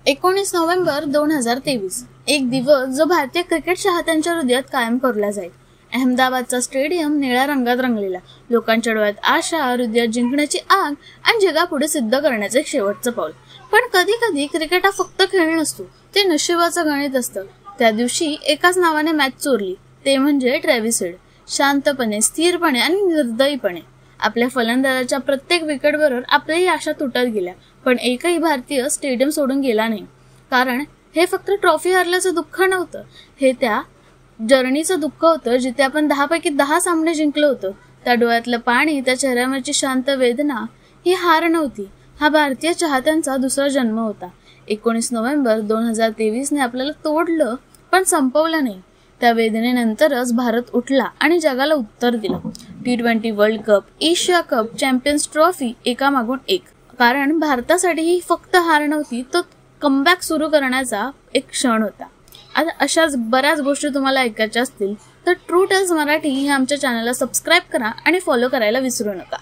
19 November 2023 एक दिवस जो भारतीय क्रिकेट चाहत्यांच्या हृदयात कायम कोरला जाईल। अहमदाबादचा स्टेडियम निळ्या रंगात रंगलेला, लोकांच्या डोळ्यात आशा, हृदयात जिंकण्याची आग आणि जगापुढे सिद्ध करण्याचे एक शेवटचं पाऊल। पण कधी कधी क्रिकेट हा फक्त खेळ नसतो, ते नशिबाचं गणित असतं। त्या दिवशी एकाच नावाने मॅच चोरली, ते म्हणजे ट्रॅव्हिस हेड। शांतपणे, स्थिरपणे आणि निर्दयीपणे आपल्या फलंदाजाच्या प्रत्येक विकेटबरोबर आपल्याही आशा तुटत गेल्या, पण एकही भारतीय स्टेडियम सोडून गेला नाही। कारण हे फक्त ट्रॉफी हरल्याचं दुःख नव्हतं, हे त्या जर्नीचं दुःख होतं जिथे आपण 10 पैकी 10 सामने जिंकलो होतो। त्या डोळ्यातलं पाणी, त्या चेहऱ्यावरची शांत वेदना ही हार नव्हती, हा भारतीय चाहत्यांचा दुसरा जन्म होता। 19 नोव्हेंबर 2023 ने आपल्याला तोडलं पण संपवलं नाही। त्या वेदनेनंतरच भारत उठला आणि जगाला उत्तर दिलं। T20 world cup, Asia cup, champions trophy एकामागून एक। कारण भारतासाठी ही फक्त हार नव्हती, तो कमबॅक सुरू करण्याचा एक क्षण होता। आता अशाच बऱ्याच गोष्टी तुम्हाला ऐकायच्या असतील तर ट्रू टेल्स मराठी हे आमच्या चॅनलला सबस्क्राईब करा आणि फॉलो करायला विसरू नका।